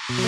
प्रभु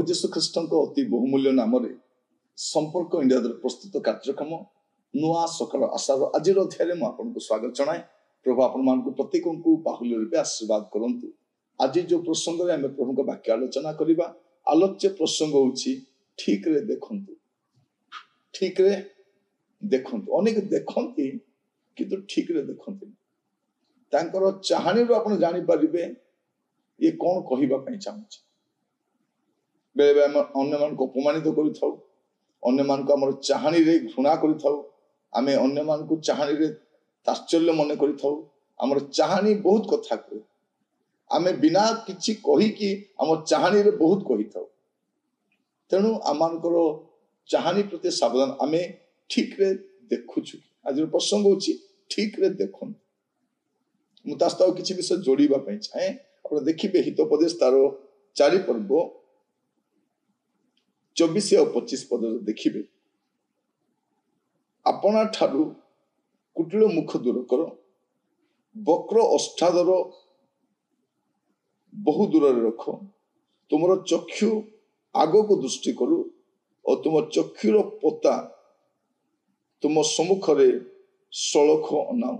जीशु ख्रीष्ट अति बहुमूल्य नाम संपर्क इंडिया प्रस्तुत कार्यक्रम नुआ सकाल आशार आज अध्याय में आपको स्वागत जनाए। प्रभु आपण प्रत्येक को बाहुल्य रूपे आशीर्वाद करंतु। आज जो प्रसंग में आम प्रभु वाक्य आलोचना करवा आलोच्य प्रसंग होची ठीक रे देखंतु। ठीक रे देखंतु अनेक देखंती किंतु ठीक रे देखंती तांकर चाहनी रो आपण जानि परिबे ये कौन कहिबा पई चाहूची। बेले बेले आम अन्य मान को अपमानित करूँ, अन्य मान को आम चाहनी रे घृणा करूँ, आम अन्य मान को चाहनी रे तात्सल्य मन करूँ, आम चाहनी बहुत कथा कह आम बिना किछि कही कि आम चाहनी रे बहुत कही था। तेणु आम चाहनी प्रति सावधान आम ठीक रे देखुछु। आज प्रसंग होची ठीक रे देखु। मुझे किसी विषय जोड़ापी चाहे आप देखिए हितोपदेश तार 4 पर्व 24 और 25 पद देखिए। अपना ठारू कुटिल मुख दूर कर, वक्र अष्टादर बहु दूर रख, तुम चक्षु आग को दृष्टि करू और तुम चक्षुर पता तुम सम्मुख सड़ख अनाऊ।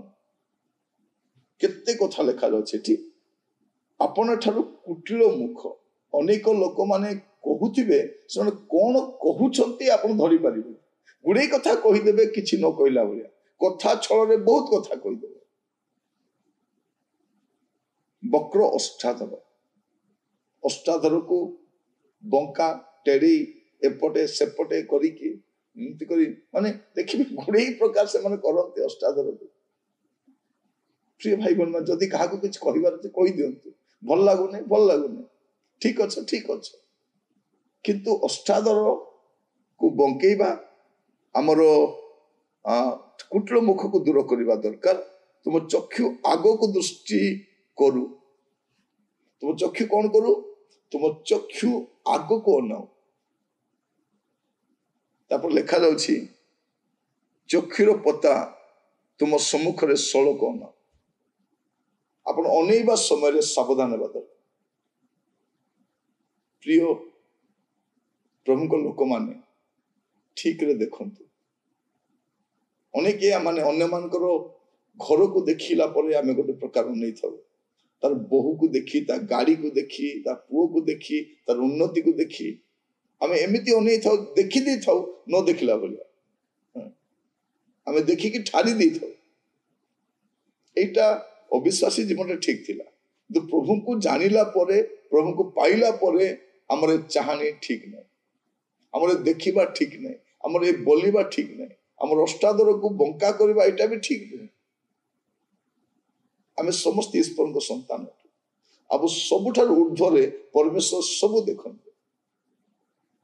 केते कथा लेखा जाछि। अपना ठारू कुटिल मुख अनेक लोक माने कहूथिबे से कौन कहउछंती आपण धरि परिबे। गुडे कथा कहिदेबे किछि न कहला भलिया कथा छळ रे बहुत कथा कहिदेबे। वक्र अष्टादर को बंका टेड़ी एपटे सेपटे करिकी एमती करी माने देखिबे गुडे प्रकार से माने करंती अष्टादर को। प्रिय भाई बहन जदि कहा किछि कहिबार छै कहि दियंतु। भल लागुने ठीक अच्छे किंतु अष्टादर को बंकेबा आमर कुटिल मुख को दूर करवा दरकार। तुम चक्षु आग को दृष्टि करू, तुम चक्षु कौन करू, तुम चक्षु आग को अनाऊ। तापर लेखा जाउछि चक्षुर पता तुम सम्मुख रे सड़क अनाऊ। आपण अनेइबा समय सावधान हेबा दरकार। प्रिय प्रभु को लोक माने ठीक रे देखंतु। अनेक माने अन्य मानकर घर को देखिला परे आमे गोटे प्रकार नहीं थाउ। तार बहु को देखी, ता गाड़ी को देखी, ता पुओ को देखी, तार उन्नति को देखी आमे एमिति अनेइ थाउ, देखि दे थाउ न देखिला भलिया आमे देखि कि ठारी दे थाउ। एटा अविश्वासी जीवन ठीक थिला। तो प्रभु को जानिला परे, प्रभु को पाइला परे हमरे चाहनी ठीक नहीं, हमरे देखिबा ठीक नहीं, हमरे बोलिबा ठीक नहीं, हमर अष्टादर को बंका करबा एटा भी ठीक नहीं। आमे समस्त ईश्वर को संतान। अब सबुठार ऊर्ध्वरे परमेश्वर सब देखते।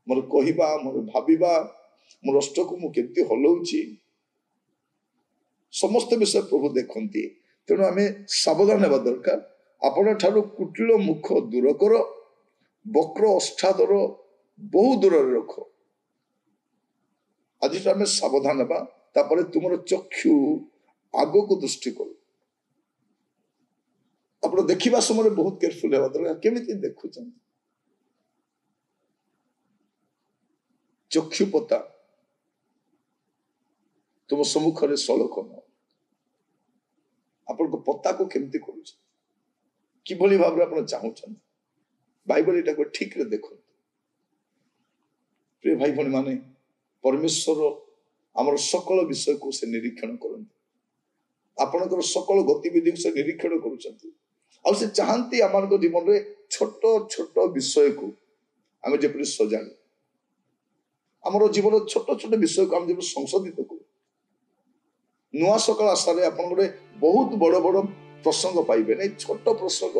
मोर कहिबा, मोर भाबिबा, मोर अष्ट को मु केते हलौची समस्त विषय प्रभु देखती। तेणु आमे सावधान हेबा दरकार। आपण ठारू कुटिल मुख दूर कर, वक्र अष्टादर बहु दूर रख। आज आमे सावधान हेबा। तापरे तुमर चक्षु आग को दृष्टि करू। आपण देखिबा समय बहुत केयरफुल हेबा दरकार। केमिति देखुछन चक्षु पता तुम सम्मुख रे सड़क न। आपण को पता को केमिति करूछ किभली भाव रे आपण चाहुछन बाइबल एटा को ठीक रे देखो। प्रिय भाई भनी माने परमेश्वर आमर सकल विषय को से निरीक्षण करते। आपणकर सकल गतिविधि से निरीक्षण करुछंती। ଆଉ ସେ ଚାହାନ୍ତି ଆମ ଜୀବନରେ ଛୋଟ ଛୋଟ ବିଷୟକୁ ଆମେ ଯେପରି ସଜାଡୁ, ଆମର ଜୀବନ ଛୋଟ ଛୋଟ ବିଷୟକୁ ଆମେ ଯେପରି ସଂଶୋଧିତ କରୁ। ନୂଆ ସକାଳ ଆଶାରେ ଆପଣ ଗୋଟେ ବହୁତ ବଡ ବଡ ପ୍ରସଙ୍ଗ ପାଇବେ ନାହିଁ, ଛୋଟ ପ୍ରସଙ୍ଗ,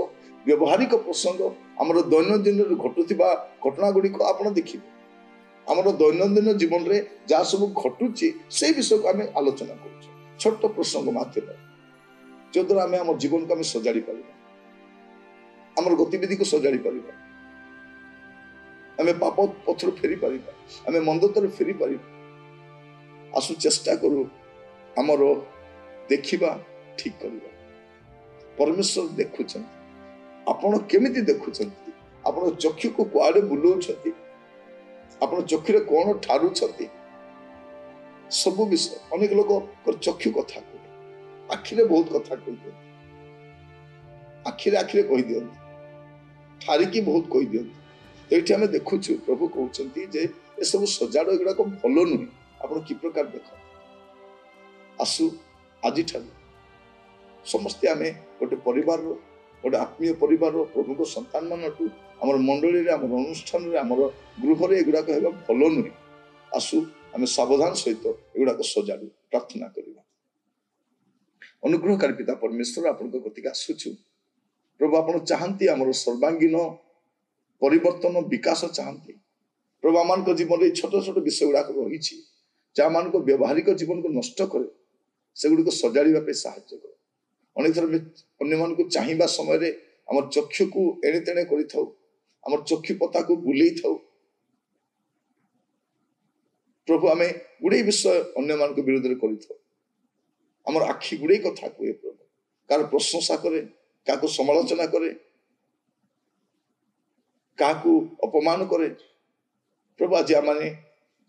ବ୍ୟବହାରିକ ପ୍ରସଙ୍ଗ, ଆମର ଦୈନନ୍ଦିନରେ ଘଟୁଥିବା ଘଟଣା ଗୁଡ଼ିକ ଆପଣ ଦେଖିବେ। ଆମର ଦୈନନ୍ଦିନ ଜୀବନରେ ଯାହା ସବୁ ଘଟୁଛି ସେଇ ବିଷୟକୁ ଆମେ ଆଲୋଚନା କରୁଛୁ ଛୋଟ ପ୍ରସଙ୍ଗ ମାଧ୍ୟମରେ, ଯଦ୍ୱାରା ଆମେ ଆମ ଜୀବନକୁ ଆମେ ସଜାଡ଼ି ପାରିବା, ଆମର ଗତିବିଧିକୁ ସଜାଡ଼ି ପାରିବା, ଆମେ ପାପ ପଥରୁ ଫେରି ପାରିବା, ଆମେ ମନ୍ଦତାରୁ ଫେରି ପାରିବା। ଆସୁ ଚେଷ୍ଟା କରୁ ଆମର ଦେଖିବା ଠିକ କରିବା। ପରମେଶ୍ୱର ଦେଖୁଛନ୍ତି, ଆପଣ କେମିତି ଦେଖୁଛନ୍ତି, ଆପଣ ଚକ୍ଷୁକୁ କୁଆଡେ ବୁଲଉଛନ୍ତି, ଆପଣ ଚକ୍ଷୁରେ କଣ ଠାରୁଛନ୍ତି, ସବୁ ବିଷୟ। ଅନେକ ଲୋକଙ୍କର ଚକ୍ଷୁ କଥା କୁହେ, ଆଖିରେ ବହୁତ କଥା କହିଦିଅନ୍ତି, ଆଖିରେ କହିଦିଅନ୍ତି, ଠାରିକି ବହୁତ କହିଦିଅନ୍ତି। ତ ଏଠି ଆମେ ଦେଖୁଛୁ ପ୍ରଭୁ କହୁଛନ୍ତି ଯେ ଏସବୁ ସଜାଡ ଏଗୁଡାକ ଭଲ ନୁହେଁ, ଆପଣ କି ପ୍ରକାର ଦେଖନ୍ତି। ଆସୁ ଆଜିଠାରୁ ସମସ୍ତେ ଆମେ ଗୋଟେ ପରିବାରର, ଗୋଟେ ଆତ୍ମୀୟ ପରିବାରର, ପ୍ରଭୁଙ୍କ ସନ୍ତାନ ମାନଠୁ ଆମର ମଣ୍ଡଳୀରେ, ଆମର ଅନୁଷ୍ଠାନରେ, ଆମର ଗୃହରେ ଏଗୁଡାକ ହେବା ଭଲ ନୁହେଁ। ଆସୁ ଆମେ ସାବଧାନ ସହିତ ଏଗୁଡାକ ସଜାଡୁ, ପ୍ରାର୍ଥନା କରିବା। ଅନୁଗ୍ରହକାରୀ ପିତା ପରମେଶ୍ୱର, ଆପଣଙ୍କ କତିକି ଆସୁଛୁ ପ୍ରଭୁ। ଆପଣ ଚାହାନ୍ତି ଆମର ସର୍ବାଙ୍ଗୀନ ପରିବର୍ତ୍ତନ, ବିକାଶ ଚାହାନ୍ତି ପ୍ରଭୁ। ଆମମାନଙ୍କ ଜୀବନରେ ଏଇ ଛୋଟ ଛୋଟ ବିଷୟ ଗୁଡାକ ରହିଛି ଯାହା ମାନଙ୍କ ବ୍ୟବହାରିକ ଜୀବନକୁ ନଷ୍ଟ କରେ, ସେଗୁଡିକ ସଜାଡ଼ିବା ପାଇଁ ସାହାଯ୍ୟ କର। ଅନେକ ଥର ଅନ୍ୟମାନଙ୍କୁ ଚାହିଁବା ସମୟରେ ଆମର ଚକ୍ଷୁକୁ ଏଣେ ତେଣେ କରିଥାଉ, ଆମର ଚକ୍ଷୁ ପତାକୁ ବୁଲେଇ ଥାଉ ପ୍ରଭୁ। ଆମେ ଗୁଡେଇ ବିଷୟ ଅନ୍ୟମାନଙ୍କ ବିରୋଧରେ କରିଥାଉ, ଆମର ଆଖି ଗୁଡେଇ କଥା କୁହେ ପ୍ରଭୁ, କାହାର ପ୍ରଶଂସା କରେ, କାହାକୁ ସମାଲୋଚନା କରେ, କାହାକୁ ଅପମାନ କରେ ପ୍ରଭୁ। ଆଜି ଆମେ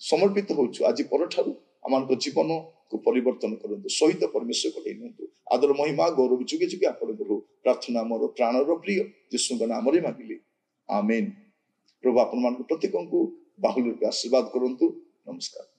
ସମର୍ପିତ ହଉଛୁ, ଆଜି ପରଠାରୁ ଆମମାନଙ୍କ ଜୀବନକୁ ପରିବର୍ତ୍ତନ କରନ୍ତୁ, ସହିତ ପରମେଶ୍ୱର କରେଇ ନିଅନ୍ତୁ। ଆଦର ମହିମା ଗୌରବ ଯୁଗେ ଯୁଗେ ଆପଣଙ୍କର ପ୍ରାର୍ଥନା ମୋର ପ୍ରାଣର ପ୍ରିୟ ଯୀଶୁଙ୍କ ନାମରେ ମାଗିଲି, ଆମେନ୍। ପ୍ରଭୁ ଆପଣମାନଙ୍କୁ ପ୍ରତ୍ୟେକଙ୍କୁ ବାହୁଲ୍ୟ ରୂପେ ଆଶୀର୍ବାଦ କରନ୍ତୁ। ନମସ୍କାର।